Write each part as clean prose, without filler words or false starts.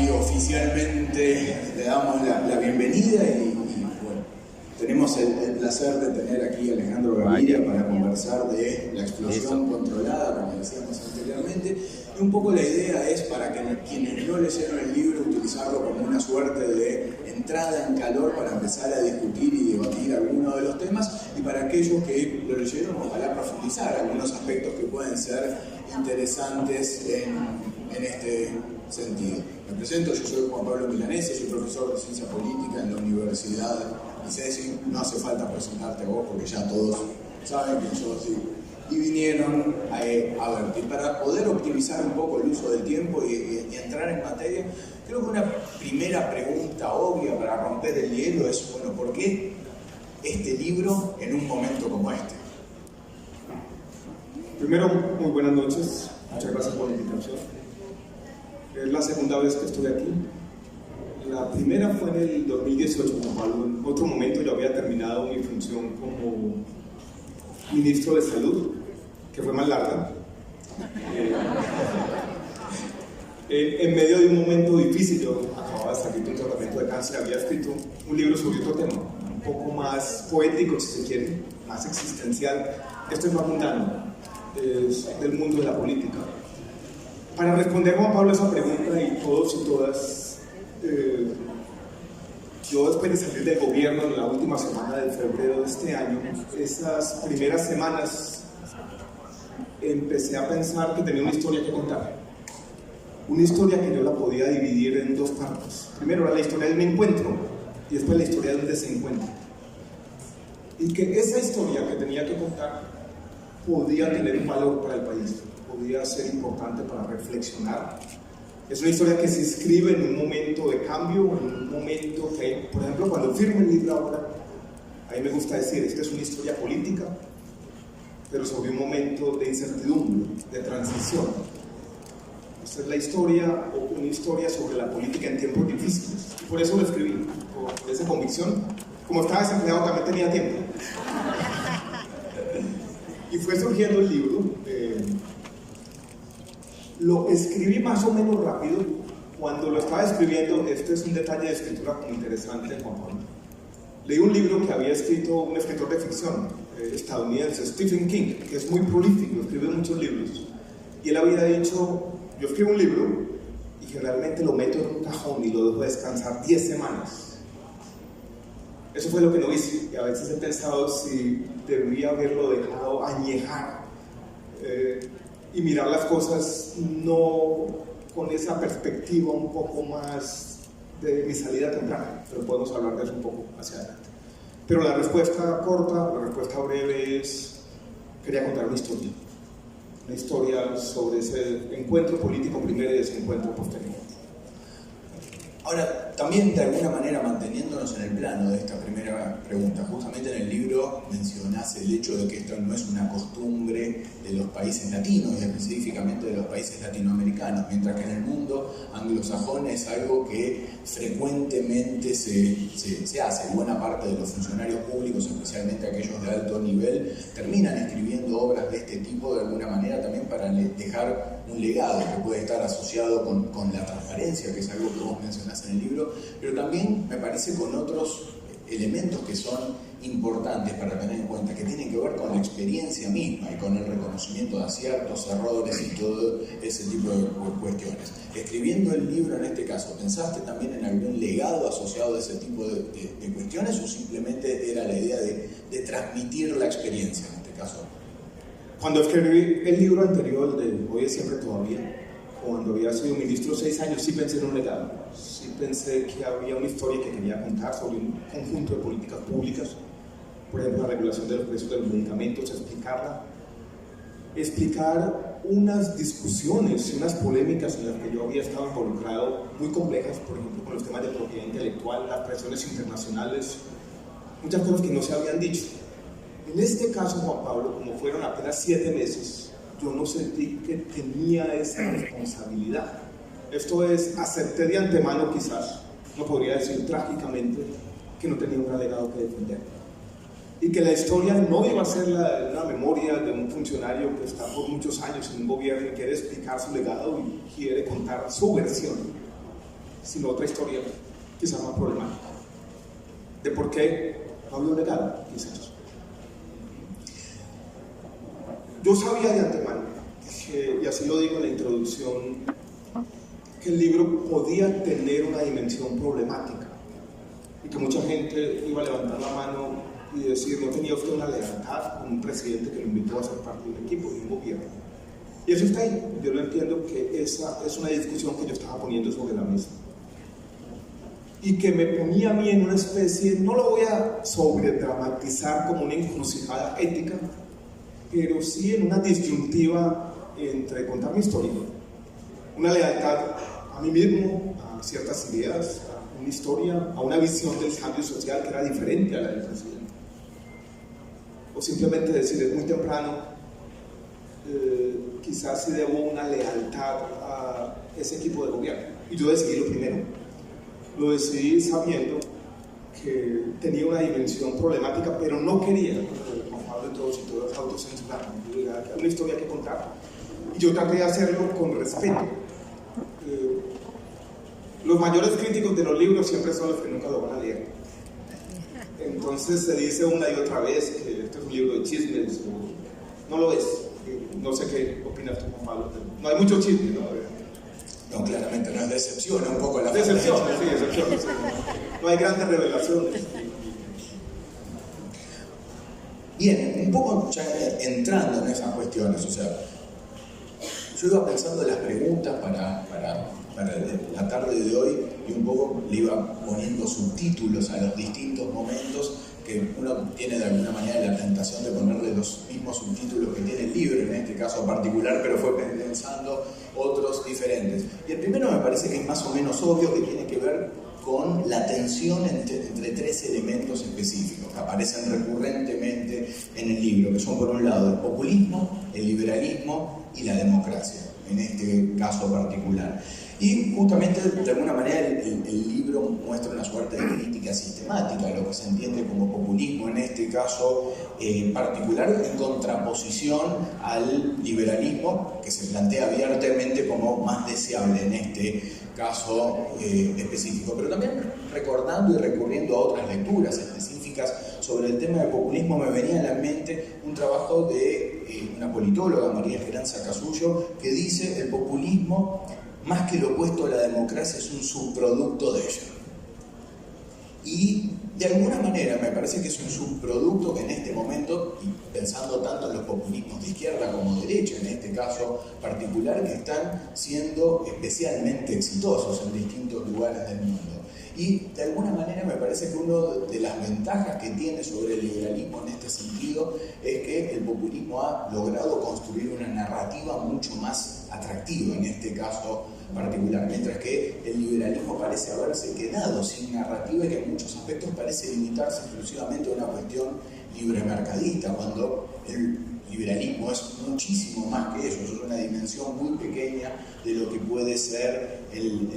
y oficialmente le damos la bienvenida y bueno, tenemos el placer de tener aquí a Alejandro Gaviria para conversar de la explosión controlada, como decíamos anteriormente, y un poco la idea es para que quienes no leyeron el libro utilizarlo como una suerte de entrada en calor para empezar a discutir y debatir algunos de los temas, y para aquellos que lo leyeron ojalá profundizar algunos aspectos que pueden ser interesantes en este sentido. Me presento, yo soy Juan Pablo Milanese, soy profesor de Ciencia Política en la Universidad ICESI. No hace falta presentarte a vos porque ya todos saben quién yo soy. Y vinieron a verte. Y para poder optimizar un poco el uso del tiempo y entrar en materia, creo que una primera pregunta obvia para romper el hielo es, bueno, ¿por qué este libro en un momento como este? Primero, muy buenas noches. Muchas gracias por la invitación. Es la segunda vez que estoy aquí. La primera fue en el 2018, Juan Pablo. En otro momento yo había terminado mi función como ministro de Salud, que fue más larga. En medio de un momento difícil, yo acababa de salir de un tratamiento de cáncer, había escrito un libro sobre otro tema, un poco más poético, si se quiere, más existencial. Esto es más mundano, es del mundo de la política. Para responder, Juan Pablo, esa pregunta, y todos y todas, yo después de salir del gobierno en la última semana de febrero de este año, esas primeras semanas empecé a pensar que tenía una historia que contar. Una historia que yo la podía dividir en dos partes. Primero era la historia de un encuentro y después la historia de un desencuentro. Y que esa historia que tenía que contar podía tener un valor para el país, podía ser importante para reflexionar. Es una historia que se escribe en un momento de cambio, en un momento que, por ejemplo, cuando firmo el libro ahora, a mí me gusta decir, esta es una historia política, pero sobre un momento de incertidumbre, de transición. Esta es la historia, o una historia sobre la política en tiempos difíciles. Y por eso lo escribí, por esa convicción. Como estaba desempleado, también tenía tiempo. Y fue surgiendo el libro. Lo escribí más o menos rápido. Cuando lo estaba escribiendo, este es un detalle de escritura muy interesante, Juan Pablo. Leí un libro que había escrito un escritor de ficción estadounidense, Stephen King, que es muy prolífico, escribe muchos libros. Y él había dicho, yo escribo un libro y generalmente lo meto en un cajón y lo dejo descansar 10 semanas. Eso fue lo que no hice, y a veces he pensado si debería haberlo dejado añejar y mirar las cosas no con esa perspectiva un poco más de mi salida temprana, pero podemos hablar de eso un poco hacia adelante. Pero la respuesta corta, la respuesta breve es, quería contar una historia sobre ese encuentro político primero y ese encuentro posterior. Ahora, también de alguna manera manteniéndonos en el plano de esta primera pregunta, justamente en el libro mencionás el hecho de que esto no es una costumbre de los países latinos y específicamente de los países latinoamericanos, mientras que en el mundo anglosajón es algo que frecuentemente se hace. Buena parte de los funcionarios públicos, especialmente aquellos de alto nivel, terminan escribiendo obras de este tipo de alguna manera también para dejar un legado que puede estar asociado con la transparencia, que es algo que vos mencionás en el libro, pero también me parece con otros elementos que son importantes para tener en cuenta, que tienen que ver con la experiencia misma y con el reconocimiento de aciertos, errores y todo ese tipo de cuestiones. Escribiendo el libro en este caso, ¿pensaste también en algún legado asociado a ese tipo de cuestiones o simplemente era la idea de transmitir la experiencia en este caso? Cuando escribí el libro anterior de Hoy es siempre todavía, cuando había sido ministro 6 años, sí pensé en un legado. Sí pensé que había una historia que quería contar sobre un conjunto de políticas públicas, por ejemplo, la regulación de los precios de los medicamentos, explicar unas discusiones y unas polémicas en las que yo había estado involucrado, muy complejas, por ejemplo, con los temas de propiedad intelectual, las presiones internacionales, muchas cosas que no se habían dicho. En este caso, Juan Pablo, como fueron apenas 7 meses, yo no sentí que tenía esa responsabilidad. Esto es, acepté de antemano quizás, no podría decir trágicamente, que no tenía un gran legado que defender. Y que la historia no iba a ser una memoria de un funcionario que está por muchos años en un gobierno y quiere explicar su legado y quiere contar su versión. sino otra historia quizás más problemática. De por qué no había un legado, quizás. Yo sabía de antemano, y así lo digo en la introducción, que el libro podía tener una dimensión problemática y que mucha gente iba a levantar la mano y decir, no tenía usted una lealtad con un presidente que lo invitó a ser parte de un equipo, de un gobierno. Y eso está ahí. Yo lo entiendo que esa es una discusión que yo estaba poniendo sobre la mesa. Y que me ponía a mí en una especie, no lo voy a sobredramatizar como una encrucijada ética, pero sí en una disyuntiva entre contar mi historia, una lealtad a mí mismo, a ciertas ideas, a una historia, a una visión del cambio social que era diferente a la del presidente. O simplemente decir, es muy temprano, quizás sí debo una lealtad a ese equipo de gobierno. Y yo decidí lo primero. Lo decidí sabiendo que tenía una dimensión problemática, pero no quería, como Pablo y todos autocensurarme. Hay una historia que contar. Y yo traté de hacerlo con respeto. Los mayores críticos de los libros siempre son los que nunca lo van a leer. Entonces se dice una y otra vez que este es un libro de chismes. No lo es. No sé qué opinas tú, Juan Pablo. No hay mucho chisme, ¿no? No, claramente no es decepción, es un poco la decepción, sí, decepción. Sí. No hay grandes revelaciones. Bien, un poco ya entrando en esas cuestiones, o sea, yo iba pensando las preguntas para la tarde de hoy y un poco le iba poniendo subtítulos a los distintos momentos que uno tiene de alguna manera la tentación de ponerle los mismos subtítulos que tiene el libro, en este caso particular, pero fue pensando otros diferentes. Y el primero me parece que es más o menos obvio, que tiene que ver con la tensión entre tres elementos específicos que aparecen recurrentemente en el libro, que son por un lado el populismo, el liberalismo y la democracia, en este caso particular. Y justamente, de alguna manera, el libro muestra una suerte de crítica sistemática a lo que se entiende como populismo, en este caso particular, en contraposición al liberalismo, que se plantea abiertamente como más deseable en este caso específico. Pero también recordando y recurriendo a otras lecturas específicas sobre el tema del populismo, me venía a la mente un trabajo de una politóloga, María Esperanza Casullo, que dice: el populismo, más que lo opuesto a la democracia, es un subproducto de ella. Y de alguna manera me parece que es un subproducto que en este momento, y pensando tanto en los populismos de izquierda como de derecha, en este caso particular, que están siendo especialmente exitosos en distintos lugares del mundo. Y de alguna manera me parece que una de las ventajas que tiene sobre el liberalismo en este sentido es que el populismo ha logrado construir una narrativa mucho más atractiva en este caso particular, mientras que el liberalismo parece haberse quedado sin narrativa y que en muchos aspectos parece limitarse exclusivamente a una cuestión libremercadista, cuando el liberalismo es muchísimo más que eso, es una dimensión muy pequeña de lo que puede ser el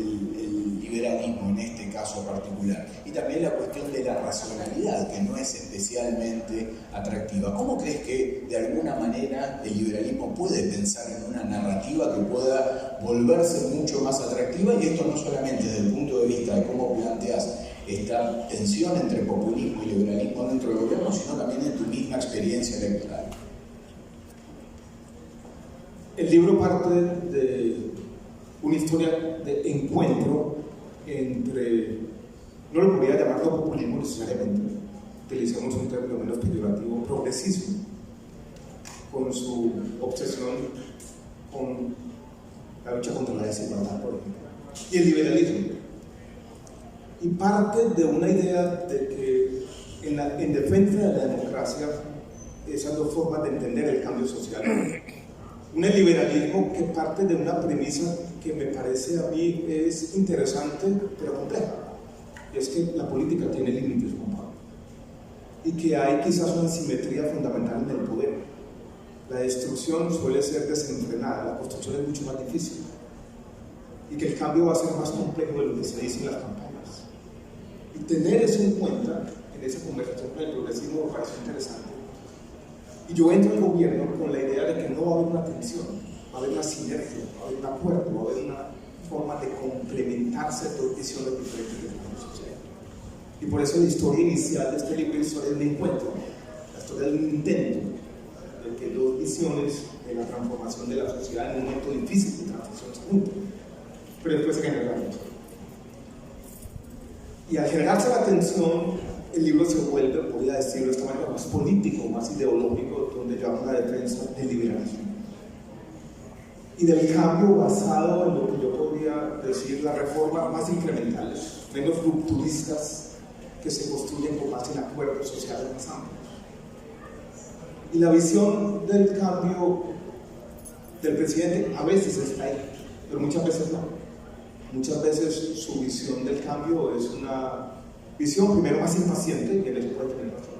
liberalismo en este caso particular. Y también la cuestión de la racionalidad, que no es especialmente atractiva. ¿Cómo crees que de alguna manera el liberalismo puede pensar en una narrativa que pueda volverse mucho más atractiva? Y esto no solamente desde el punto de vista de cómo planteas esta tensión entre populismo y liberalismo dentro del gobierno, sino también en tu misma experiencia electoral. El libro parte de una historia de encuentro entre, no lo podría llamar populismo necesariamente, utilicemos un término menos peyorativo, progresismo, con su obsesión con la lucha contra la desigualdad, por ejemplo, y el liberalismo. Y parte de una idea de que en defensa de la democracia, esas dos formas de entender el cambio social. Un liberalismo que parte de una premisa que me parece a mí es interesante, pero compleja. Y es que la política tiene límites, compadre. Y que hay quizás una asimetría fundamental en el poder. La destrucción suele ser desenfrenada, la construcción es mucho más difícil. Y que el cambio va a ser más complejo de lo que se dice en las campañas. Y tener eso en cuenta en esa conversación con el progresismo me parece interesante. Y yo entro al gobierno con la idea de que no va a haber una tensión, va a haber una sinergia, va a haber un acuerdo, va a haber una forma de complementarse dos visiones diferentes del cambio social. Y por eso la historia inicial de este libro es la historia del encuentro, la historia del intento de que dos visiones de la transformación de la sociedad en un momento difícil de transición se junten, pero después se genera la tensión. Y al generarse la tensión, el libro se vuelve, podría decirlo de esta manera, más político, más ideológico, donde yo hago una defensa del liberalismo y del cambio basado en lo que yo podría decir las reformas más incrementales, menos rupturistas, que se construyen con base en acuerdos sociales más amplios. Y la visión del cambio del presidente a veces está ahí, pero muchas veces no. Muchas veces su visión del cambio es una visión primero más impaciente, y él puede tener razón.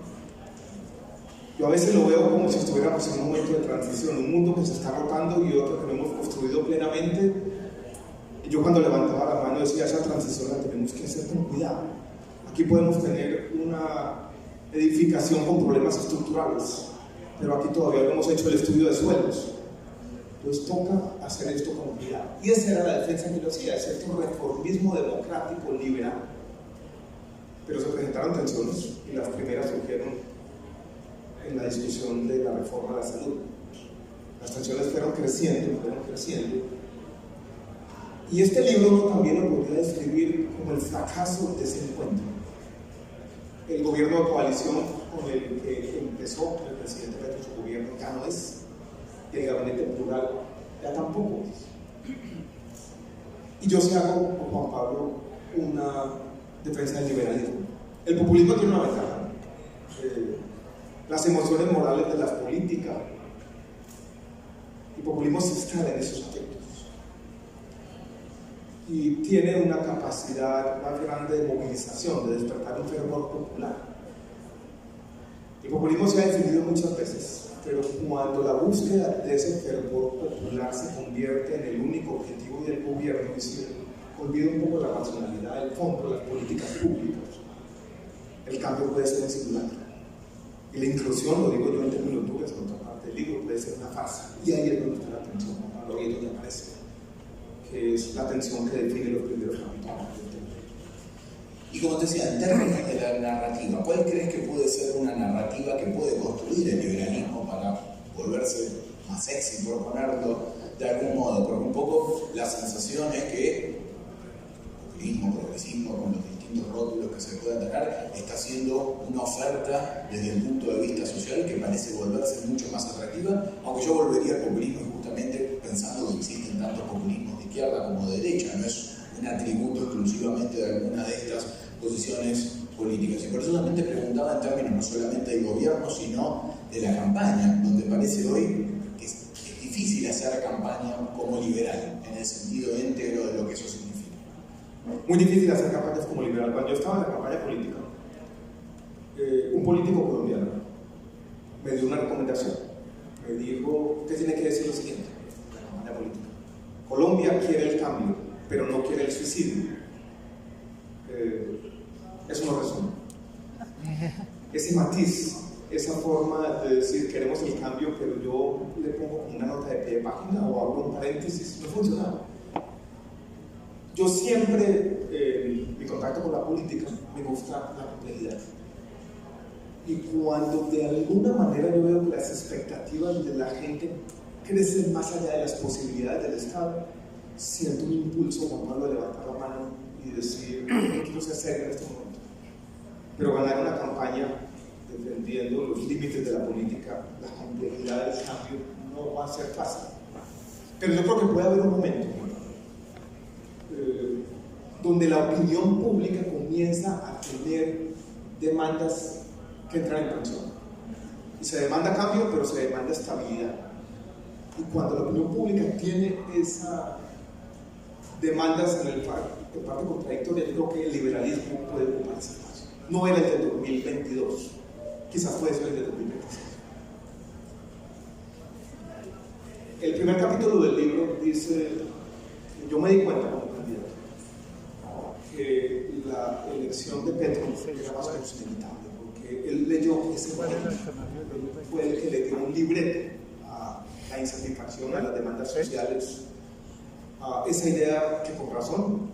Yo a veces lo veo como si estuviéramos en un momento de transición, un mundo que se está rotando y otro que no hemos construido plenamente. Y yo cuando levantaba la mano decía, esa transición la tenemos que hacer con cuidado. Aquí podemos tener una edificación con problemas estructurales, pero aquí todavía no hemos hecho el estudio de suelos. Entonces toca hacer esto con cuidado. Y esa era la defensa que yo hacía, es un reformismo democrático liberal. Pero se presentaron tensiones y las primeras surgieron en la discusión de la reforma de la salud. Las tensiones fueron creciendo. Y este libro también lo podría describir como el fracaso de ese encuentro. El gobierno de coalición con el que empezó el presidente Petro, su gobierno ya no es, y el gabinete plural ya tampoco es. Y yo sí hago, con Juan Pablo, una defensa del liberalismo. El populismo tiene una ventaja. Las emociones morales de las políticas. El populismo se instala en esos aspectos. Y tiene una capacidad más grande de movilización, de despertar un fervor popular. El populismo se ha definido muchas veces, pero cuando la búsqueda de ese fervor popular se convierte en el único objetivo del gobierno y se olvida un poco la racionalidad del fondo, las políticas públicas, el cambio puede ser insingular. Y la inclusión, lo digo yo en términos duros, en otra parte del libro, puede ser una farsa. Y ahí es donde está la tensión, ahí es donde aparece, que es la tensión que define los primeros capítulos. Y como te decía, en términos de la narrativa, ¿cuál crees que puede ser una narrativa que puede construir el liberalismo para volverse más sexy, por ponerlo de algún modo? Porque un poco la sensación es que populismo, progresismo, con los distintos rótulos que se puedan tener, está siendo una oferta desde el punto de vista social que parece volverse mucho más atractiva, aunque yo volvería al populismo justamente pensando que existen tantos populismos de izquierda como de derecha, no es un atributo exclusivamente de alguna de estas posiciones políticas. Y por eso también te preguntaba en términos no solamente del gobierno, sino de la campaña, donde parece hoy que es difícil hacer campaña como liberal, en el sentido íntegro de lo que eso significa. Muy difícil hacer campañas como liberal. Cuando yo estaba en la campaña política, un político colombiano me dio una recomendación. Me dijo, usted tiene que decir lo siguiente en la campaña política: Colombia quiere el cambio, pero no quiere el suicidio. Eso no resume. Ese matiz, esa forma de decir queremos el cambio, pero yo le pongo como una nota de pie de página o abro un paréntesis, no funcionaba. Yo siempre, en mi contacto con la política, me gusta la complejidad. Y cuando de alguna manera yo veo que las expectativas de la gente crecen más allá de las posibilidades del Estado, siento un impulso cuando de levantar la mano y decir, no quiero ser serio en este momento. Pero ganar una campaña defendiendo los límites de la política, la complejidad del cambio, no va a ser fácil. Pero yo creo que puede haber un momento donde la opinión pública comienza a tener demandas que entran en tensión. Y se demanda cambio, pero se demanda estabilidad. Y cuando la opinión pública tiene esas demandas en parte contradictoria, yo creo que el liberalismo puede ocupar ese espacio. No era el de 2022, quizás puede ser el de 2026. El primer capítulo del libro dice, yo me di cuenta como candidato que la elección de Petro era más o menos inevitable, porque él leyó ese momento, fue el que le dio un libreto a la insatisfacción, a las demandas sociales, esa idea que con razón,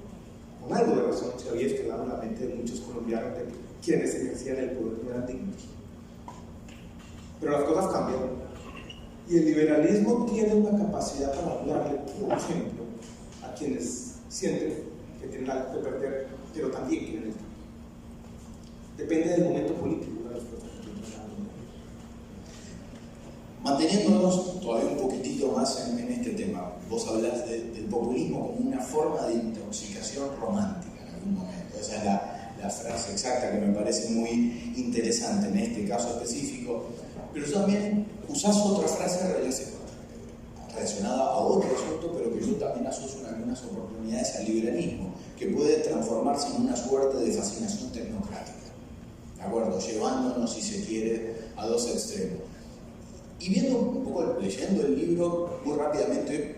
con algo de razón, se había instalado en la mente de muchos colombianos de que quienes ejercían el poder no eran dignos. Pero las cosas cambian. Y el liberalismo tiene una capacidad para hablarle, por ejemplo, a quienes sienten que tienen algo que perder, pero también quieren el cambio. Depende del momento político. Manteniéndonos todavía un poquitito más en este tema, vos hablás del populismo como una forma de intoxicación romántica en algún momento. Esa es la frase exacta que me parece muy interesante en este caso específico. Pero yo también usás otra frase relacionada a otro asunto, pero que yo también asocio en algunas oportunidades al liberalismo, que puede transformarse en una suerte de fascinación tecnocrática, ¿de acuerdo? Llevándonos, si se quiere, a dos extremos. Y viendo un poco, leyendo el libro, muy rápidamente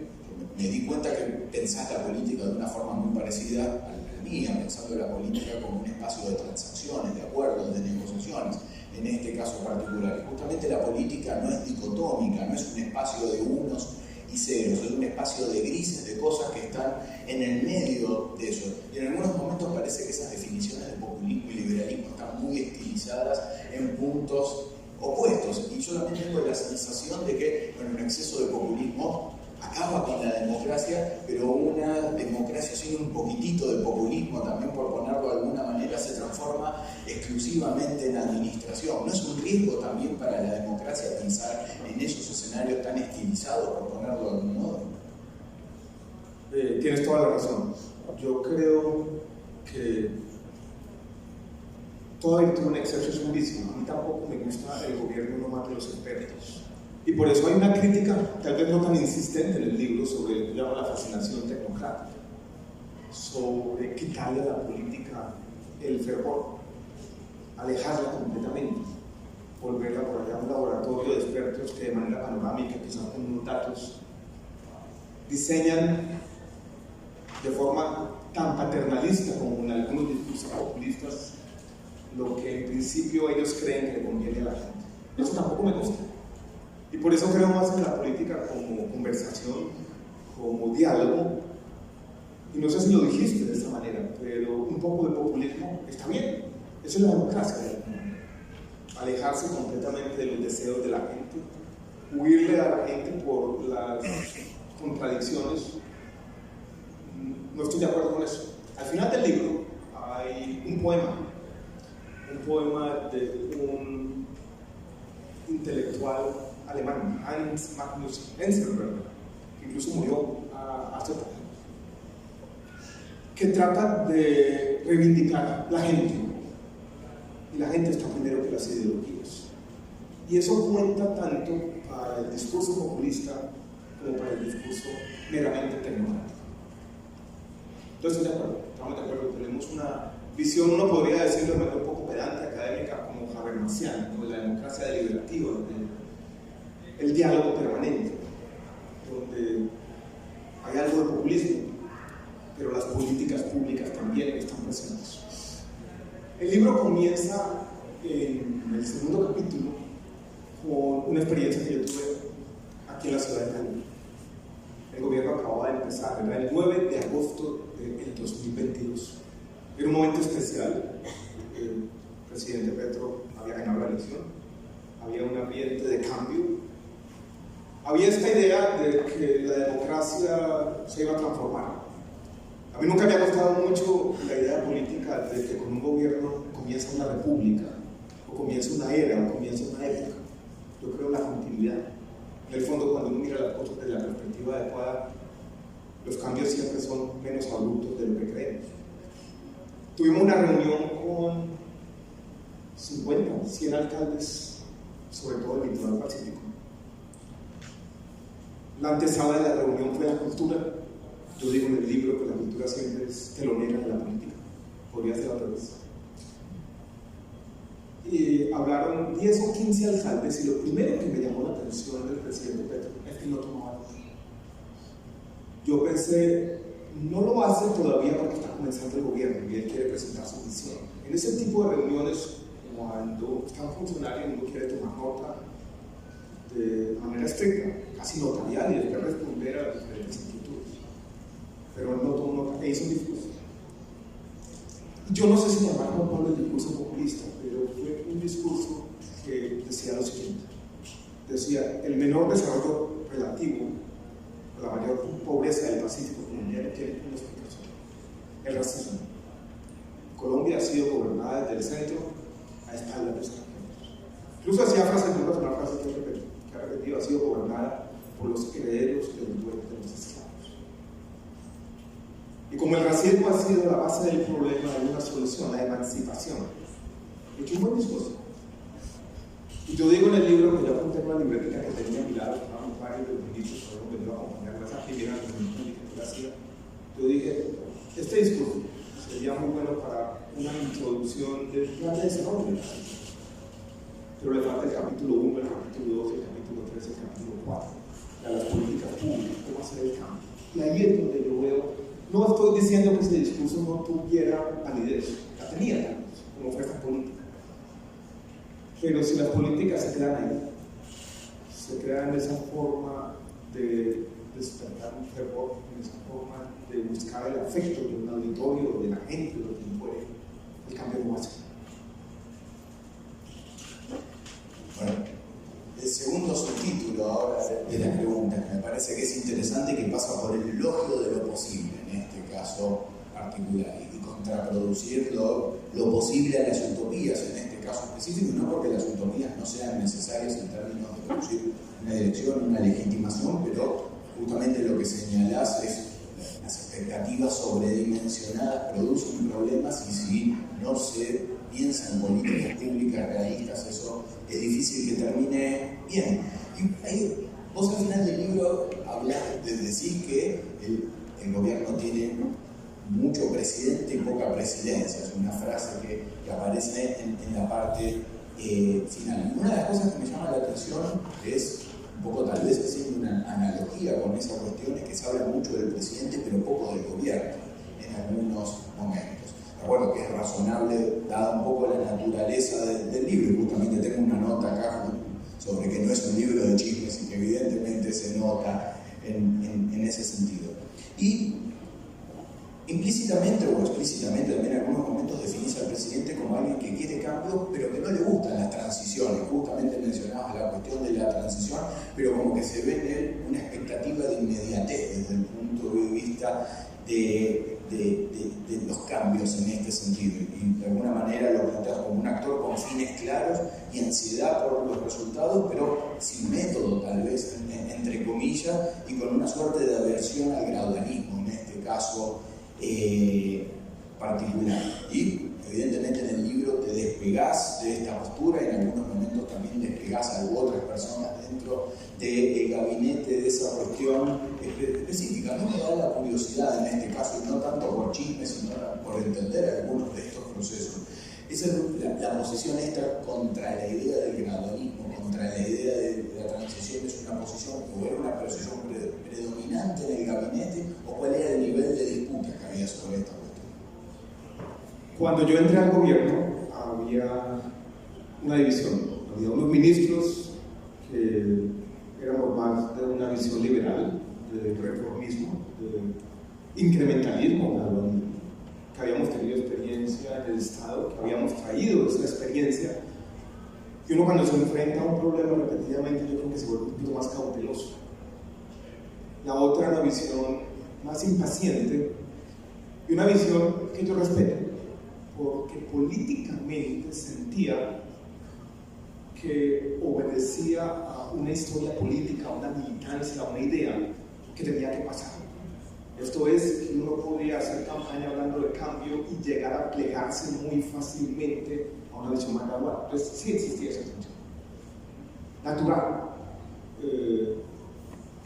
me di cuenta que pensás la política de una forma muy parecida a la mía, pensando la política como un espacio de transacciones, de acuerdos, de negociaciones, en este caso particular. Justamente la política no es dicotómica, no es un espacio de unos y ceros, es un espacio de grises, de cosas que están en el medio de eso. Y en algunos momentos parece que esas definiciones de populismo y liberalismo están muy estilizadas en puntos opuestos, y yo también tengo la sensación de que un exceso de populismo acaba con la democracia, pero una democracia sin un poquitito de populismo, también por ponerlo de alguna manera, se transforma exclusivamente en administración. ¿No es un riesgo también para la democracia pensar en esos escenarios tan estilizados, por ponerlo de algún modo? Tienes toda la razón. Yo creo que toda virtud en exceso es un vicio. A mí tampoco me gusta el gobierno no más de los expertos. Y por eso hay una crítica, tal vez no tan insistente en el libro, sobre lo que llama la fascinación tecnocrática, sobre quitarle a la política el fervor, alejarla completamente, volverla por allá a un laboratorio de expertos que de manera panorámica, quizás con unos datos, diseñan de forma tan paternalista como en algunos discursos populistas lo que en principio ellos creen que le conviene a la gente. Eso tampoco me gusta. Y por eso creo más en la política como conversación, como diálogo. Y no sé si lo dijiste de esta manera, pero un poco de populismo está bien. Eso es la democracia. Alejarse completamente de los deseos de la gente, huirle a la gente por las contradicciones. No estoy de acuerdo con eso. Al final del libro hay un poema de un intelectual alemán, Hans Magnus Enzensberger, que incluso murió hace poco, que trata de reivindicar la gente, y la gente está primero que las ideologías. Y eso cuenta tanto para el discurso populista como para el discurso meramente tecnocrático. Entonces, estamos de acuerdo, tenemos una visión, uno podría decirlo de manera un poco pedante, académica, como habermasiana, como la democracia deliberativa, el diálogo permanente, donde hay algo de populismo, pero las políticas públicas también están presentes. El libro comienza en el segundo capítulo con una experiencia que yo tuve aquí en la ciudad de Cali. El gobierno acababa de empezar, era el 9 de agosto del 2022. Era un momento especial. El presidente Petro había ganado la elección, había un ambiente de cambio, había esta idea de que la democracia se iba a transformar. A mí nunca me ha gustado mucho la idea política de que con un gobierno comienza una república, o comienza una era, o comienza una época. Yo creo en la continuidad. En el fondo, cuando uno mira las cosas desde la perspectiva adecuada, los cambios siempre son menos abruptos de lo que creemos. Tuvimos una reunión con 50, 100 alcaldes, sobre todo del litoral pacífico. La antesala de la reunión fue la cultura. Yo digo en el libro que la cultura siempre es telonera de la política. Podría ser al revés. Y hablaron 10 o 15 alcaldes, y lo primero que me llamó la atención del presidente Petro es que no tomaba nota. Yo pensé, no lo hace todavía porque está comenzando el gobierno y él quiere presentar su visión. En ese tipo de reuniones, cuando está un funcionario y uno quiere tomar nota de manera estricta, casi notarial, y después responder a las diferentes inquietudes. pero él no tomó nota e hizo un discurso. Yo no sé si llamar Juan Pablo el discurso populista, pero fue un discurso que decía lo siguiente. Decía, el menor desarrollo relativo, la mayor pobreza del Pacífico colombiano tiene una explicación: el racismo. Colombia ha sido gobernada desde el centro a espaldas de los extranjeros. Incluso hacía frases, una frase que ha repetido, ha sido gobernada por los herederos de los dueños de los esclavos. Y como el racismo ha sido la base del problema, hay una solución: la emancipación. He hecho un buen discurso. Y yo digo en el libro, que yo apunté en una libretica que tenía a mi lado, estaban varios de los ministros que habían venido a acompañarme a esa primera reunión que yo hacía. Yo dije, este discurso sería muy bueno para una introducción del plan de desarrollo del país. Pero le falta el capítulo 1, el capítulo 2, el capítulo 3, el capítulo 4, a las políticas públicas, cómo hacer el cambio. Y ahí es donde yo veo, no estoy diciendo que ese discurso no tuviera validez, la tenía como oferta política. Pero si las políticas se quedan ahí, se crean esa forma de despertar un fervor, en esa forma de buscar el afecto de un auditorio, de la gente, de quien fuere, el cambio no va a ser. Bueno, el segundo subtítulo ahora de la pregunta, que me parece que es interesante, que pasa por el elogio de lo posible, en este caso particular, y contraproducir lo posible a las utopías, en este caso específico, no porque las utopías no sean necesarias en términos de producir una dirección, una legitimación, pero justamente lo que señalás es las expectativas sobredimensionadas producen problemas, y si no se piensa en políticas públicas realistas, eso es difícil que termine bien. Y ahí, vos al final del libro decís que el gobierno tiene mucho presidente y poca presidencia. Es una frase que aparece en la parte final. Y una de las cosas que me llama la atención es, un poco tal vez haciendo una analogía con esa cuestión, es que se habla mucho del presidente pero poco del gobierno en algunos momentos. Recuerdo que es razonable, dada un poco la naturaleza del libro, y justamente tengo una nota acá sobre que no es un libro de chismes y que evidentemente se nota en ese sentido. Y implícitamente o explícitamente también en algunos momentos definís al presidente como alguien que quiere cambios pero que no le gustan las transiciones. Justamente mencionabas la cuestión de la transición, pero como que se ve en él una expectativa de inmediatez desde el punto de vista de los cambios en este sentido, y de alguna manera lo planteas como un actor con fines claros y ansiedad por los resultados, pero sin método tal vez, entre comillas, y con una suerte de aversión al gradualismo en este caso particular. Y evidentemente en el libro te despegás de esta postura, y en algunos momentos también despegás a otras personas dentro del gabinete de esa cuestión específica. No me da la curiosidad en este caso, y no tanto por chismes, sino por entender algunos de estos procesos. Esa es la posición esta contra la idea del gradualismo, contra la idea de la transición. ¿Es una posición o era una posición predominante en el gabinete, o cuál era el nivel de disputa que había sobre esta cuestión? Cuando yo entré al gobierno había una división, había unos ministros que éramos más de una visión liberal, de reformismo, de incrementalismo, que habíamos tenido experiencia en el Estado, que habíamos traído esa experiencia, y uno cuando se enfrenta a un problema repetidamente, yo creo que se vuelve un poquito más cauteloso. La otra, una visión más impaciente, y una visión que yo respeto, porque políticamente sentía que obedecía a una historia política, a una militancia, a una idea que tenía que pasar. Esto es, que uno podía hacer campaña hablando de cambio y llegar a plegarse muy fácilmente a una visión más gradual. Entonces sí existía esa tensión natural.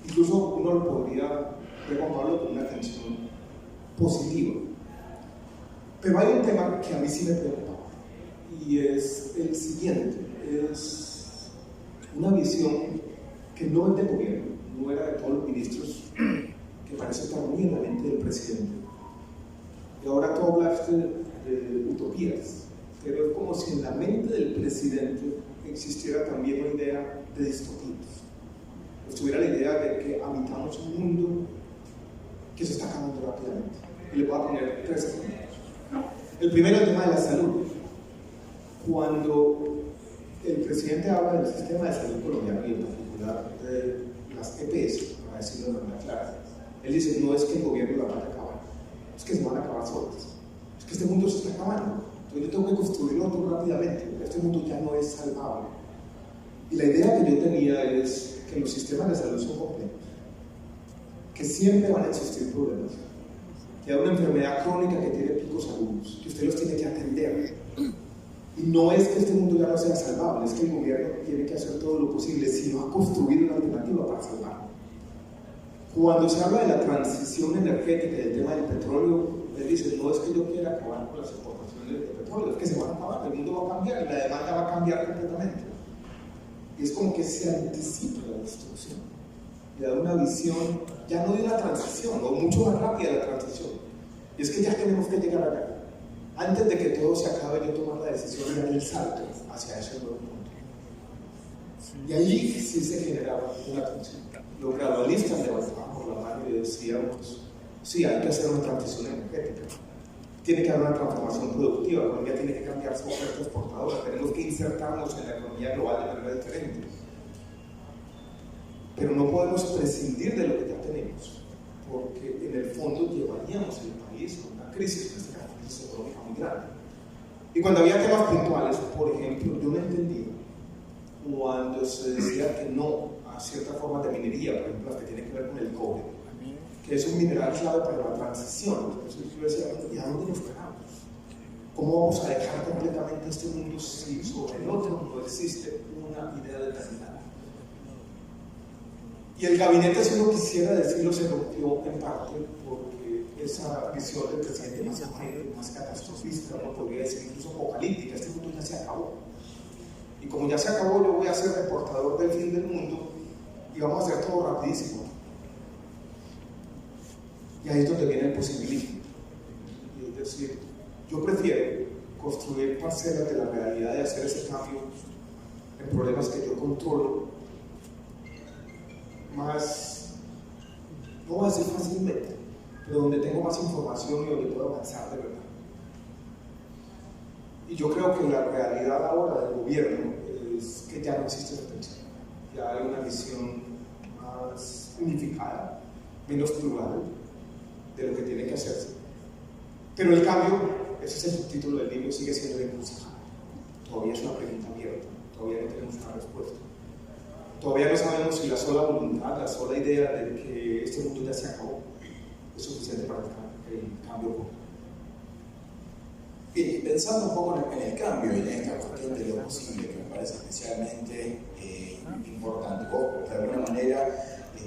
Incluso uno lo podría ver, Juan Pablo, con una tensión positiva. Pero hay un tema que a mí sí me preocupa, y es el siguiente: es una visión que no es del gobierno, no era de todos los ministros, que parece estar muy en la mente del presidente. Y ahora tú hablaste de utopías, pero es como si en la mente del presidente existiera también una idea de distopías. Estuviera la idea de que habitamos un mundo que se está acabando rápidamente. Y le voy a poner 3 ejemplos. El primero, el tema de la salud. Cuando el presidente habla del sistema de salud colombiano y en particular de las EPS, para decirlo de manera clara, él dice, no es que el gobierno la vaya a acabar, es que se van a acabar solas. Es que este mundo se está acabando, entonces yo tengo que construir otro rápidamente, este mundo ya no es salvable. Y la idea que yo tenía es que los sistemas de salud son complejos, que siempre van a existir problemas, que hay una enfermedad crónica que tiene picos agudos, que usted los tiene que atender. Y no es que este mundo ya no sea salvable, es que el gobierno tiene que hacer todo lo posible, sino a construir una alternativa para salvarlo. Cuando se habla de la transición energética y del tema del petróleo, él dice, no es que yo quiera acabar con las exportaciones de petróleo, es que se van a acabar, el mundo va a cambiar y la demanda va a cambiar completamente. Y es como que se anticipa la destrucción y da una visión, ya no de una transición, o mucho más rápida la transición. Y es que ya tenemos que llegar allá. Antes de que todo se acabe, yo tomar la decisión de dar el salto hacia ese nuevo mundo. Y ahí sí se generaba una tensión. Los gradualistas levantaban por la mano y decíamos, sí, hay que hacer una transición energética. Tiene que haber una transformación productiva, la economía tiene que cambiar su oferta exportadora, tenemos que insertarnos en la economía global de manera diferente. Pero no podemos prescindir de lo que ya tenemos, porque en el fondo llevaríamos el país a una crisis, una crisis económica muy grande. Y cuando había temas puntuales, por ejemplo, yo no entendía cuando se decía que no a ciertas formas de minería, por ejemplo, las que tienen que ver con el cobre, que es un mineral clave para la transición. Entonces yo decía, ¿y a dónde nos quedamos? ¿Cómo vamos a dejar completamente este mundo si sobre el otro no existe una idea determinada? Y el gabinete, si uno quisiera decirlo, se rompió en parte porque esa visión del presidente más urgente, más catastrofista, no podría decir incluso apocalíptica, este mundo ya se acabó. Y como ya se acabó, yo voy a ser reportador del fin del mundo y vamos a hacer todo rapidísimo. Y ahí es donde viene el posibilismo. Y es decir, yo prefiero construir parcelas de la realidad de hacer ese cambio en problemas que yo controlo más, no voy a decir fácilmente, pero donde tengo más información y donde puedo avanzar de verdad. Y yo creo que la realidad ahora del gobierno es que ya no existe esa tensión. Ya hay una visión más unificada, menos plural de lo que tiene que hacerse. Pero el cambio, ese es el subtítulo del libro, sigue siendo encrucijada. Todavía es una pregunta abierta, todavía no tenemos una respuesta. Todavía no sabemos si la sola voluntad, la sola idea de que este mundo ya se acabó es suficiente para que el cambio ocurra. Bien, y pensando un poco en el cambio y en esta cuestión de lo posible, que me parece especialmente importante, vos de alguna manera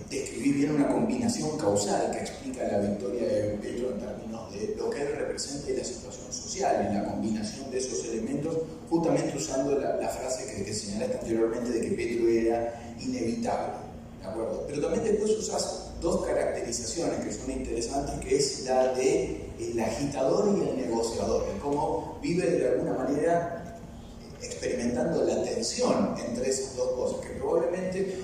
describís bien una combinación causal que explica la victoria de Petro en términos de lo que él representa y la situación social, y la combinación de esos elementos, justamente usando la frase que señalaste anteriormente de que Petro era inevitable, ¿de acuerdo? Pero también después usás dos caracterizaciones que son interesantes, que es la de el agitador y el negociador, el cómo vive de alguna manera experimentando la tensión entre esas dos cosas, que probablemente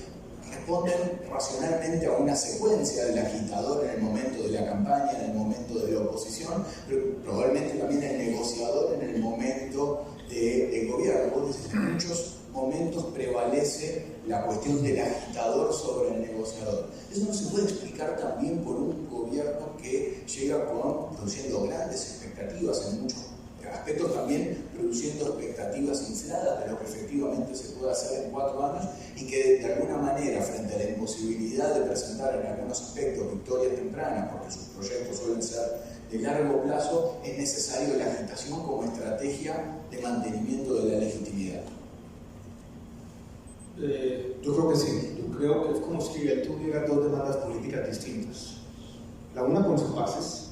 responden racionalmente a una secuencia del agitador en el momento de la campaña, en el momento de la oposición, pero probablemente también el negociador en el momento del gobierno. Vos decís que en muchos momentos prevalece la cuestión del agitador sobre el negociador. Eso no se puede explicar también por un gobierno que llega produciendo grandes expectativas en muchos aspectos, también produciendo expectativas infladas de lo que efectivamente se puede hacer en 4 años, y que de alguna manera, frente a la imposibilidad de presentar en algunos aspectos victorias tempranas, porque sus proyectos suelen ser de largo plazo, es necesario la agitación como estrategia de mantenimiento de la legitimidad. Yo creo que sí. Yo creo que es como si él tuviera dos demandas políticas distintas. La una con sus bases,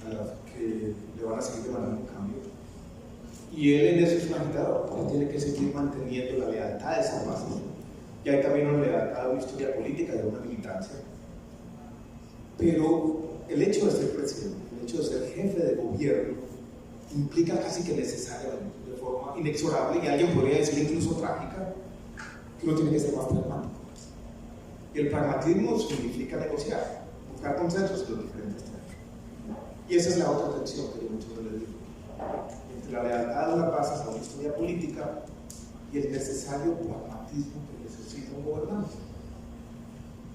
a las que le van a seguir demandando un cambio. Y él en eso es un agitador, porque tiene que seguir manteniendo la lealtad de esas bases. Y hay también una lealtad a una historia política, de una militancia. Pero el hecho de ser presidente, el hecho de ser jefe de gobierno, implica casi que necesariamente, de forma inexorable, y alguien podría decir incluso trágica, que uno tiene que ser más pragmático. Y el pragmatismo significa negociar, buscar consensos en los diferentes temas. Y esa es la otra tensión que yo mucho les digo, entre la lealtad a las bases a una historia política y el necesario pragmatismo que necesita un gobernante.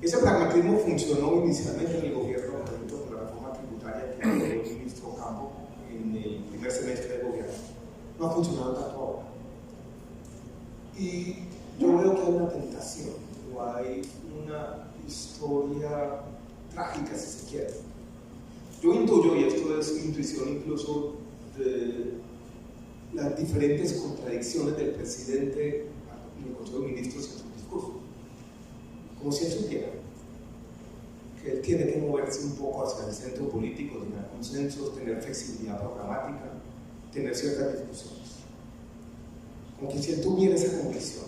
Ese pragmatismo funcionó inicialmente en el gobierno, por ejemplo, con la reforma tributaria que aprobó el ministro Campo en el primer semestre del gobierno. No ha funcionado tanto ahora. Y yo veo que hay una tentación, o hay una historia trágica, si se quiere. Yo intuyo, y esto es intuición incluso de las diferentes contradicciones del presidente en el Consejo de Ministros en su discurso. Como si él supiera que él tiene que moverse un poco hacia el centro político, tener consensos, tener flexibilidad programática, tener ciertas discusiones. Como que si él tuviera esa convicción,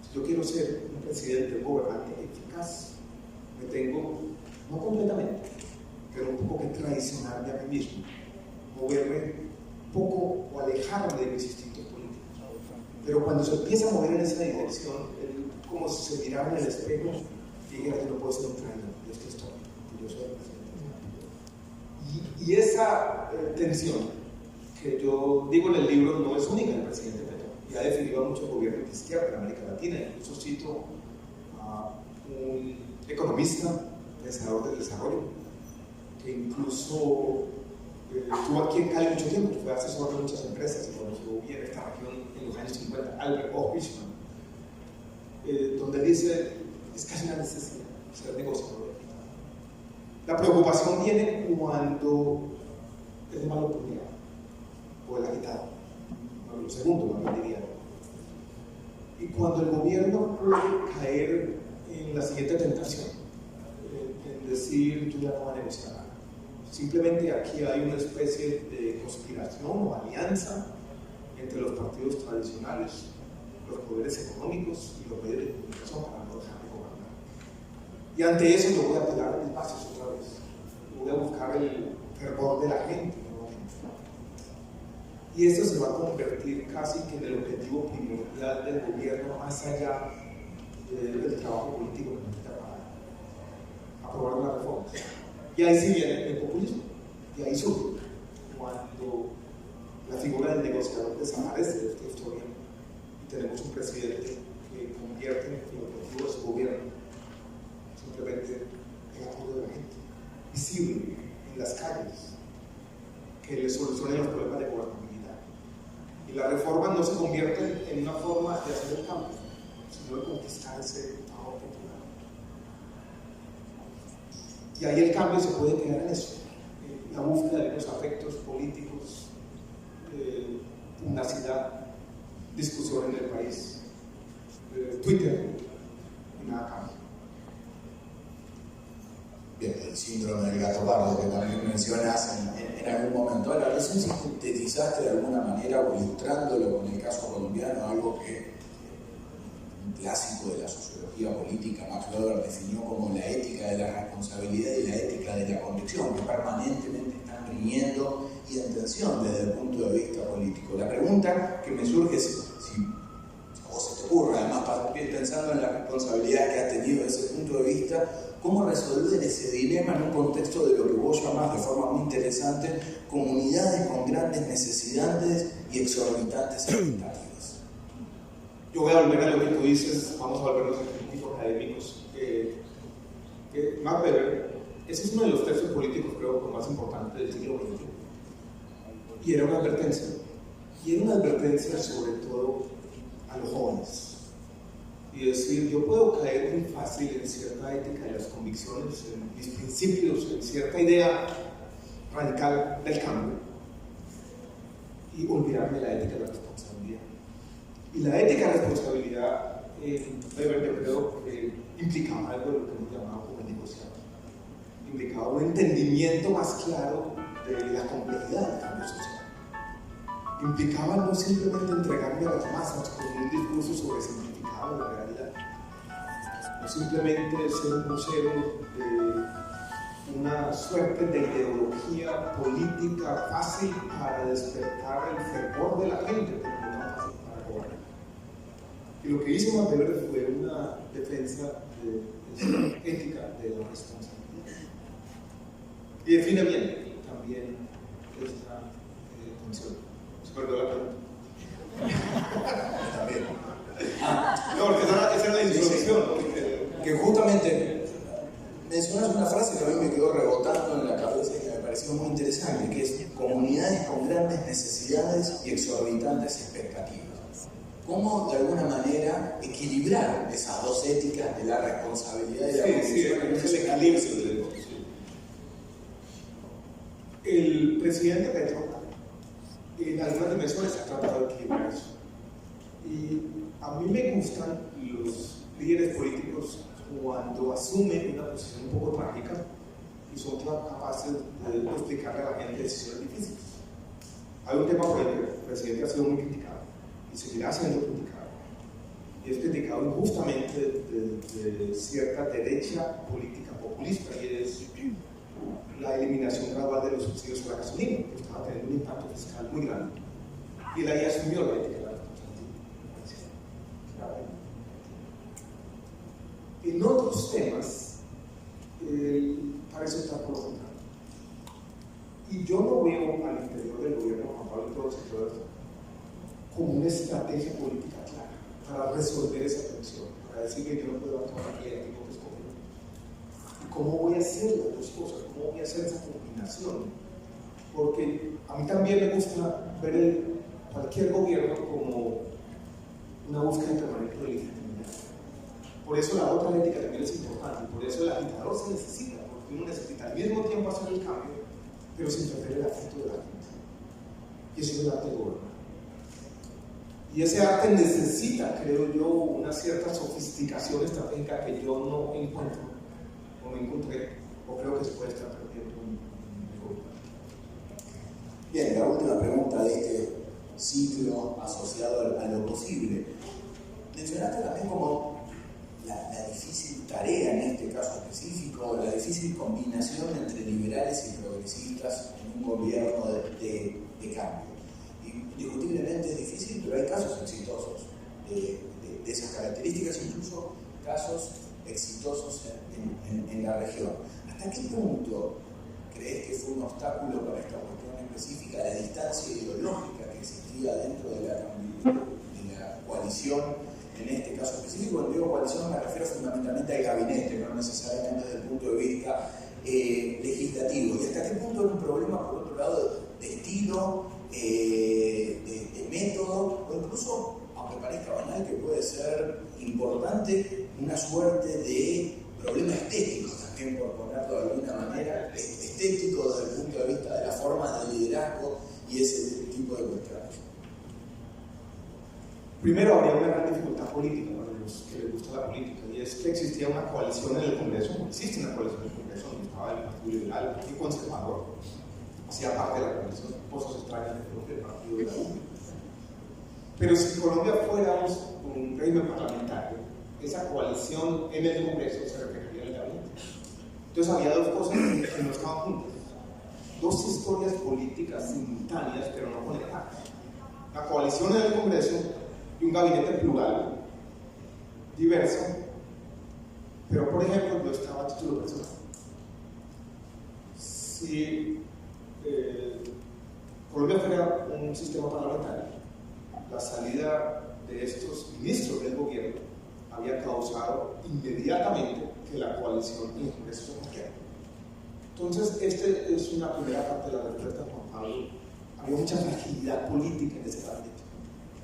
si yo quiero ser un presidente, un gobernante eficaz, me tengo, no completamente, pero un poco que traicionarme a mí mismo, moverme un poco o alejarme de mis instintos políticos. Pero cuando se empieza a mover en esa dirección, él, como si se mirara en el espejo y dijera que no puedo ser un traidor, yo estoy, yo soy el presidente. Y esa tensión que yo digo en el libro no es única en el presidente Petro, y ha definido a muchos gobiernos de izquierda en América Latina. Incluso cito a un economista, pensador del desarrollo, que incluso estuvo aquí en Cali mucho tiempo, fue asesor de muchas empresas y conoció bien esta región en los años 50, Albert O. Hirschman, donde dice, es casi una necesidad ser negociador. La preocupación viene cuando es de mal oportunidad o el agitado, lo segundo, más bien diría. Y cuando el gobierno puede caer en la siguiente tentación, en decir, yo ya no voy a negociar nada. Simplemente aquí hay una especie de conspiración o alianza entre los partidos tradicionales, los poderes económicos y los medios de comunicación para no dejar de gobernar. Y ante eso yo voy a apelar a mis bases otra vez. Voy a buscar el fervor de la gente nuevamente. Y eso se va a convertir casi que en el objetivo primordial del gobierno, más allá del trabajo político que necesita para aprobar una reforma. Y ahí sí viene el populismo, y ahí surge cuando la figura del negociador desaparece de esta historia y tenemos un presidente que convierte en el objetivo de su gobierno simplemente el apoyo de la gente, visible en las calles, que le solucione los problemas de gobernabilidad. Y la reforma no se convierte en una forma de hacer el cambio, sino de conquistar ese favor popular. Y ahí el cambio se puede quedar en eso, en la búsqueda de unos afectos políticos, pugnacidad, discusión en el país, Twitter, y nada cambia. Bien, el síndrome del gato pardo que también mencionas en algún momento. Ahora, recién sintetizaste de alguna manera o ilustrándolo con el caso colombiano, algo que un clásico de la sociología política, Max Weber definió como la ética de la responsabilidad y la ética de la convicción, que permanentemente están riñendo y en tensión desde el punto de vista político. La pregunta que me surge es si a vos se te ocurre, además pensando en la responsabilidad que has tenido desde ese punto de vista, ¿cómo resolver ese dilema en un contexto de lo que vos llamás de forma muy interesante comunidades con grandes necesidades y exorbitantes expectativas? Yo voy a volver a lo que tú dices, vamos a volvernos un poquito académicos. Max Weber, ese es uno de los textos políticos, creo, más importantes del siglo XX. Y era una advertencia. Y era una advertencia sobre todo a los jóvenes. Y decir, yo puedo caer muy fácil en cierta ética de las convicciones, en mis principios, en cierta idea radical del cambio, y olvidarme de la ética de la responsabilidad. Y la ética de la responsabilidad, Weber, yo creo que implicaba algo de lo que hemos llamado como el negociado. Implicaba un entendimiento más claro de la complejidad del cambio social. Implicaba no simplemente entregarme a las masas con un discurso sobresimplificado de la realidad, no simplemente ser un vocero de una suerte de ideología política fácil para despertar el fervor de la gente, pero no tan fácil para gobernar. Y lo que hizo Max Weber fue una defensa de esa ética de la responsabilidad. Y define bien también esta función. ¿Se perdió la pregunta? También. No, porque esa era la introducción. Que justamente mencionas una frase que a mí me quedó rebotando en la cabeza y que me pareció muy interesante, que es comunidades con grandes necesidades y exorbitantes expectativas. ¿Cómo de alguna manera equilibrar esas dos éticas de la responsabilidad y la es el equilibrio de los dos. El presidente Petro en algunas dimensiones ha tratado de equilibrar eso. Y a mí me gustan los líderes políticos cuando asumen una posición un poco trágica y son capaces de explicarle a la gente decisiones difíciles. Hay un tema por el que el presidente ha sido muy criticado y seguirá siendo criticado. Y es criticado injustamente de cierta derecha política populista, y es la eliminación gradual de los subsidios a la gasolina, que estaba teniendo un impacto fiscal muy grande. Y él ahí asumió la ética de la responsabilidad. En otros temas, parece estar por lo contrario. Y yo no veo al interior del gobierno, Juan Pablo, y todos los sectores, como una estrategia política clara para resolver esa tensión, para decir que yo no puedo actuar aquí, tengo que escoger. ¿Y cómo voy a hacer las dos cosas? ¿Cómo voy a hacer esa combinación? Porque a mí también me gusta ver cualquier gobierno como una búsqueda permanente de legitimidad. Por eso la otra ética también es importante, y por eso el agitador se necesita, porque uno necesita al mismo tiempo hacer el cambio, pero sin perder el afecto de la gente. Y eso es el arte de gobernar. Y ese arte necesita, creo yo, una cierta sofisticación estratégica que yo no encuentro, o no encontré, o creo que se puede estar perdiendo en el gobierno. Bien, la última pregunta de este ciclo asociado a lo posible. Mencionaste también como la difícil tarea en este caso específico, la difícil combinación entre liberales y progresistas en un gobierno de cambio. Indiscutiblemente es difícil, pero hay casos exitosos de esas características, incluso casos exitosos en la región. ¿Hasta qué punto crees que fue un obstáculo para esta cuestión específica la distancia ideológica que existía dentro de la coalición? En este caso específico, cuando digo coalición me refiero fundamentalmente al gabinete, no necesariamente desde el punto de vista legislativo. ¿Y hasta qué punto era un problema, por otro lado, de estilo, de método, o incluso, aunque parezca banal, que puede ser importante, una suerte de problema estético también, por ponerlo de alguna manera, estético desde el punto de vista de las formas de liderazgo y ese tipo de cuestiones? Primero, habría una gran dificultad política para los que les gusta la política, y es que existía una coalición en el Congreso, existe una coalición en el Congreso, donde estaba el Partido Liberal y Conservador, hacía parte de la coalición, cosas extrañas del Partido de la U. Pero si Colombia fuera un régimen parlamentario, esa coalición en el Congreso se reflejaría en el gabinete. Entonces había dos cosas que no estaban juntas, dos historias políticas simultáneas pero no conectadas. La coalición en el Congreso y un gabinete plural, diverso, pero por ejemplo no estaba a título personal. Si Colombia fuera un sistema parlamentario, la salida de estos ministros del gobierno había causado inmediatamente que la coalición en el Congreso se rompiera. Entonces, esta es una primera parte de la respuesta, Juan Pablo. Había mucha fragilidad política en ese gabinete,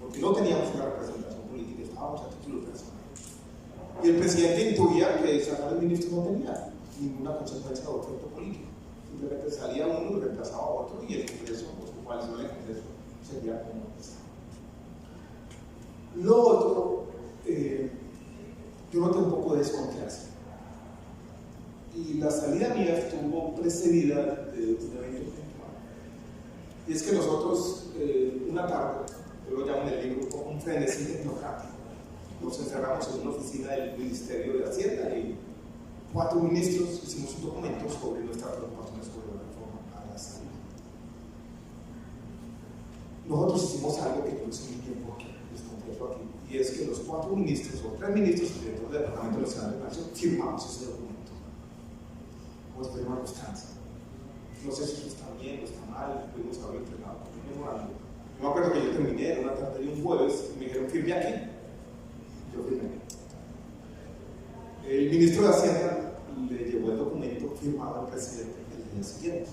porque no teníamos una representación política, estábamos a título personal. Y el presidente intuía que sacar el ministro no tenía ninguna consecuencia o efecto político. Simplemente salía uno y reemplazaba a otro, y el Congreso, pues, su coalición en el Congreso, sería como estaba. Lo otro, yo noté un poco de desconfianza. Y la salida mía estuvo precedida de un evento puntual. Y es que nosotros, una tarde, yo lo llamo en el libro como un frenesí tecnocrático, nos encerramos en una oficina del Ministerio de Hacienda y 4 ministros hicimos un documento sobre nuestras preocupaciones sobre la reforma a la salud. Nosotros hicimos algo que yo no sé muy bien por qué, les confieso aquí, y es que los 4 ministros o 3 ministros del Departamento Nacional de Educación firmamos ese documento como extrema constancia. No sé si eso está bien o está mal, pudimos haber entrenado con un memorando. Yo me acuerdo que yo terminé en una tarde de un jueves y me dijeron, firme aquí. Yo firmé. El ministro de Hacienda le llevó el documento firmado al presidente el día siguiente.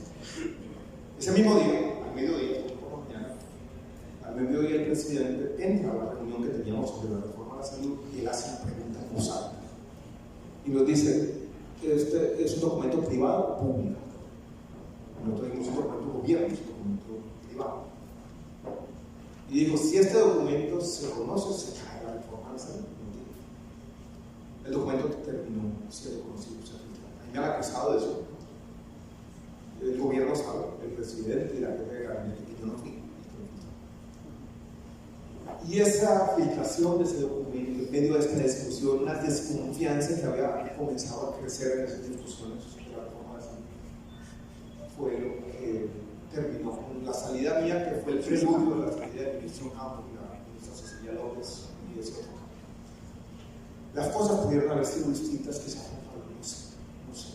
Ese mismo día, al mediodía, por la mañana, al mediodía el presidente entra a la reunión que teníamos sobre la reforma de la salud y él hace una pregunta en voz alta. Y nos dice, este es un documento privado o público. Nosotros dijimos un documento gobierno, es un documento privado. Y dijo, si este documento se conoce, se cae la reforma de la salud. El documento terminó siendo conocido. A mí me han acusado de eso. El gobierno sabe, el presidente y la jefe de gabinete, que yo no fui. Y esa filtración de ese documento, en medio de esta discusión, una desconfianza que había comenzado a crecer en esas discusiones sobre la reforma de la salud, fue lo que terminó con la salida mía, que fue el preludio de la salida del ministro Campo y la ministra Cecilia López y ese otro. Las cosas pudieron haber sido distintas, quizás no sé.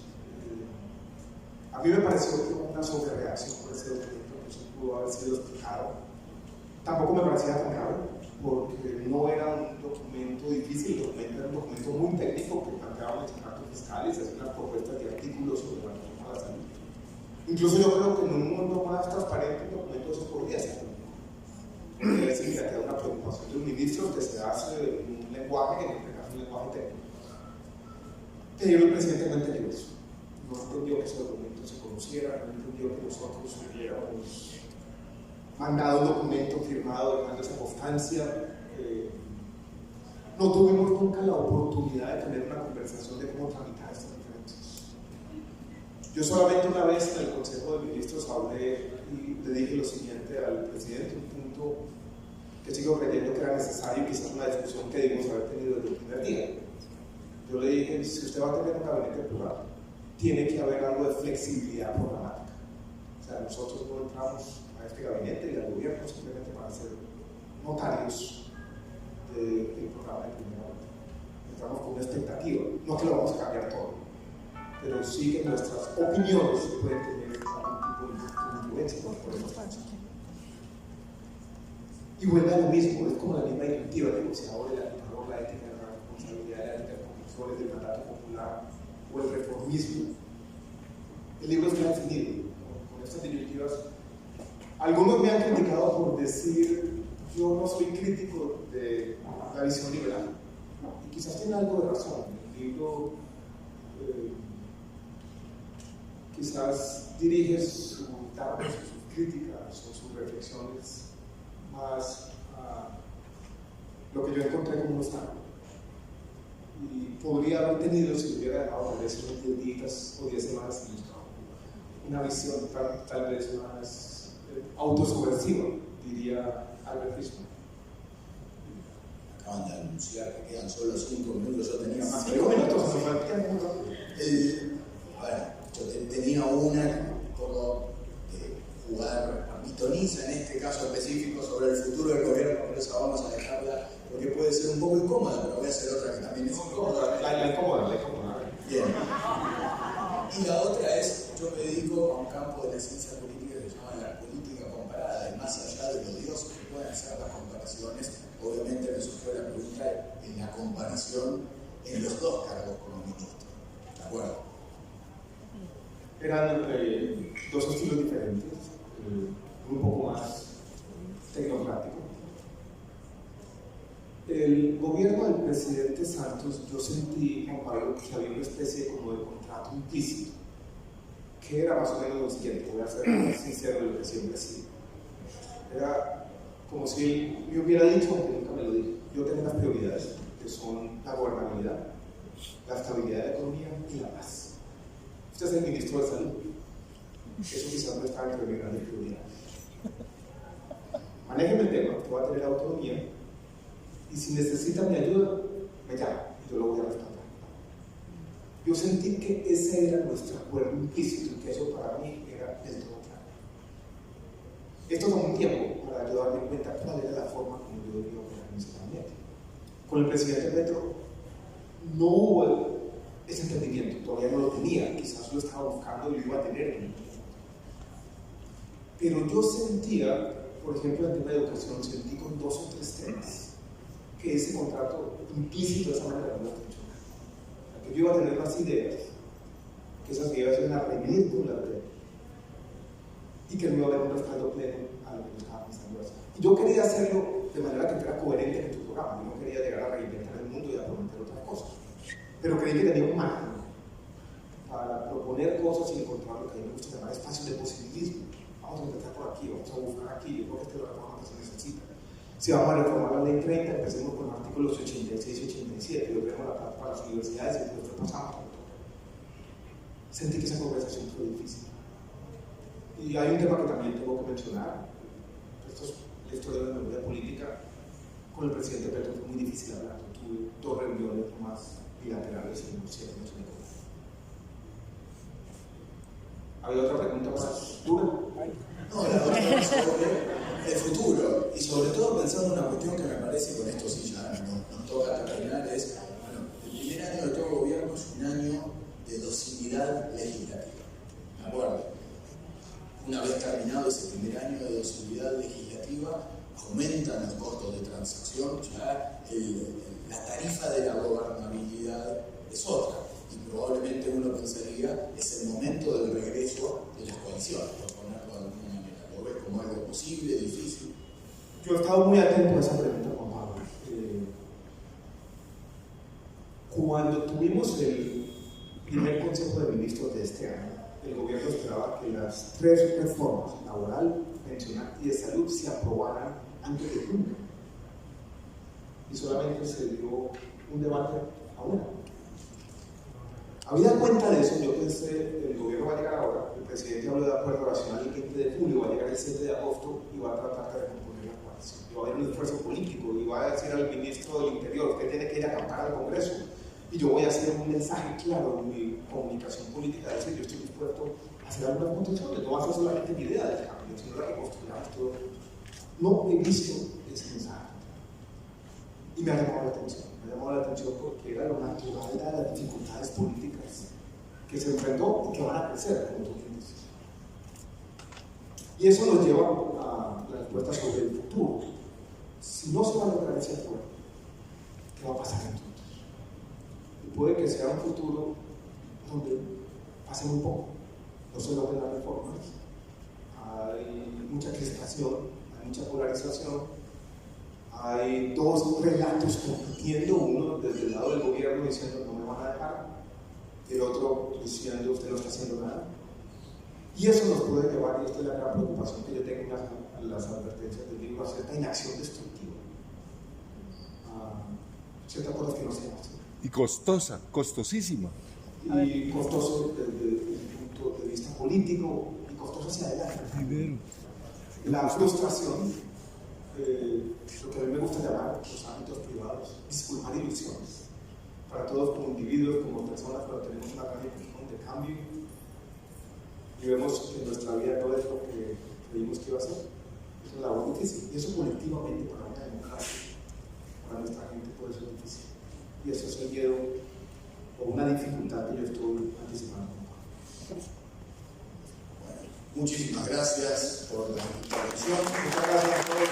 A mí me pareció que hubo una sobrereacción por ese documento, que eso pudo haber sido explicado. Tampoco me parecía tan grave, porque no era un documento difícil, el documento era un documento muy técnico que planteaba los impactos fiscales, hacía unas propuestas de artículos sobre la reforma de la salud. Incluso yo creo que en un mundo más transparente el documento se podría hacer. Porque es decir, que queda una preocupación de un ministro que se hace un lenguaje, en este caso un lenguaje técnico. Pero el presidente no entendió eso. No entendió que ese documento se conociera, no entendió que nosotros hubiéramos mandado un documento firmado dejando esa constancia. No tuvimos nunca la oportunidad de tener una conversación de cómo tramitar estas diferencias. Yo solamente una vez en el Consejo de Ministros hablé y le dije lo siguiente al presidente, un punto que sigo creyendo que era necesario, quizás una discusión que debimos haber tenido desde el primer día. Yo le dije, si usted va a tener un gabinete plural, tiene que haber algo de flexibilidad programática. O sea, nosotros no entramos a este gabinete y al gobierno simplemente para ser notarios del programa de primera vuelta. Entramos con una expectativa, no que lo vamos a cambiar todo, pero sí que nuestras opiniones pueden tener algún tipo de influencia por eso estamos aquí. Y vuelve a lo mismo, es como la misma directiva negociadora de la ética, de la responsabilidad de las intercomisiones, del mandato popular o el reformismo. El libro está definido con estas directivas. Algunos me han criticado por decir, yo no soy crítico de la visión liberal. Y quizás tiene algo de razón. El libro quizás dirige sus críticas o sus reflexiones más a lo que yo encontré como un obstáculo. Y podría haber tenido, si hubiera dejado tal vez unos 10 días o 10 semanas en el trabajo, una visión tal vez más autosubversiva, diría Albert Fishman. Acaban de anunciar que quedan solo 5 minutos, yo tenía más. 5 minutos, me faltan muy rápido. Bueno, yo tenía una como jugar pitoniza en este caso específico sobre el futuro del gobierno, por eso vamos a dejarla, porque puede ser un poco incómoda, pero voy a hacer otra que también es incómoda. La incómoda. Bien. Y la otra es, yo me dedico a un campo de la ciencia política que se llama la política comparada, y más allá de lo odioso que pueden ser las comparaciones, obviamente me surgió la pregunta en la comparación en los dos cargos como ministro. ¿De acuerdo? Eran dos estilos diferentes, un poco más tecnocrático. El gobierno del presidente Santos, yo sentí, Juan Pablo, que había una especie como de contrato implícito, que era más o menos lo siguiente, voy a ser más sincero de lo que siempre he sido. Era como si él me hubiera dicho, aunque nunca me lo dijo, yo tengo unas prioridades, que son la gobernabilidad, la estabilidad de la economía y la paz. Usted es el ministro de Salud. Eso quizás no está entre mis grandes prioridades. Manéjeme el tema, que voy a tener autonomía, y si necesita mi ayuda, me llama, yo lo voy a respaldar. Yo sentí que ese era nuestro acuerdo implícito y que eso para mí era del todo claro. Esto tomó un tiempo para yo darme cuenta cuál era la forma como yo debía operar en ese gabinete. Con el presidente Petro no hubo ese entendimiento, todavía no lo tenía, quizás lo estaba buscando y lo iba a tener en el tiempo. Pero yo sentía, por ejemplo, en el tema de educación, sentí con 2 o 3 temas que ese contrato implícito de esa manera no lo funcionaba. Que yo iba a tener unas ideas, que esas ideas iban a reñir con la ley, y que no iba a haber un respaldo pleno a lo que yo estaba pensando hacer. Y yo quería hacerlo de manera que fuera coherente con tu programa. Yo no quería llegar a reinventar el mundo y a prometer otras cosas. Pero creí que tenía un margen para proponer cosas y encontrar lo que a mí me gusta llamar espacios de posibilismo. Vamos a empezar por aquí, vamos a buscar aquí, yo creo que esta es la reforma que se necesita. Si vamos a reformar la ley 30, empecemos con los artículos 86 y 87, y logremos la plata para las universidades y después pasamos por todo. Sentí que esa conversación fue difícil. Y hay un tema que también tengo que mencionar. Esto es la historia de la memoria política. Con el presidente Petro fue muy difícil hablar. Tuve 2 reuniones más bilaterales en 7 años de gobierno. ¿Había otra pregunta más dura? No, la otra es sobre el futuro y sobre todo pensando en una cuestión que me parece, con esto sí ya nos toca terminar, es, bueno, el primer año de todo gobierno es un año de docilidad legislativa, ¿de acuerdo? Una vez terminado ese primer año de docilidad legislativa, aumentan los costos de transacción, ya la tarifa de la gobernabilidad es otra. Y probablemente uno pensaría es el momento del regreso de las coaliciones, por ponerlo de alguna manera. ¿Lo ves como algo posible, difícil? Yo he estado muy atento a esa pregunta, Juan Pablo. Cuando tuvimos el primer Consejo de Ministros de este año, el gobierno esperaba que las 3 reformas, laboral, pensional y de salud, se aprobaran antes de junio. Y solamente se dio un debate a una. Habida cuenta de eso, yo pensé, el gobierno va a llegar ahora, el presidente habló de acuerdo racional el 20 de julio, va a llegar el 7 de agosto y va a tratar de recomponer la coalición. Y va a haber un esfuerzo político y va a decir al ministro del Interior que tiene que ir a acampar al Congreso. Y yo voy a hacer un mensaje claro en mi comunicación política, decir, yo estoy dispuesto a hacer algunas contenciones, no va a ser solamente mi idea del cambio, sino la que construyamos todos. No he visto ese mensaje. Y me ha llamado la atención. Me ha llamado la atención porque era lo natural de las dificultades políticas que se enfrentó y que van a crecer, como tú dices. Y eso nos lleva a la respuesta sobre el futuro. Si no se va a lograr ese acuerdo, ¿qué va a pasar entonces? Y puede que sea un futuro donde pase muy poco, no se logren las reformas, hay mucha crispación, hay mucha polarización. Hay 2 relatos compitiendo, uno desde el lado del gobierno diciendo no me van a dejar, el otro diciendo usted no está haciendo nada. Y eso nos puede llevar, y esta es la gran preocupación que yo tengo en las advertencias del libro, a cierta inacción destructiva, a ciertas cosas que no se hacen. Y costosa, costosísima. Y costoso desde el punto de vista político y costoso hacia adelante. La frustración. Lo que a mí me gusta llamar los ámbitos privados, disculpar ilusiones. Para todos como individuos, como personas, pero tenemos una gran ilusión de cambio y vemos que nuestra vida no es lo que creímos que iba a ser. Es una labor difícil y eso colectivamente para una democracia, para nuestra gente puede ser difícil. Y eso es el miedo o una dificultad que yo estoy anticipando. Bueno, muchísimas gracias por la intervención. Muchas gracias a todos.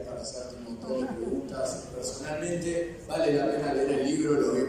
Para hacerte un montón de preguntas. Personalmente, vale la pena leer el libro, lo vi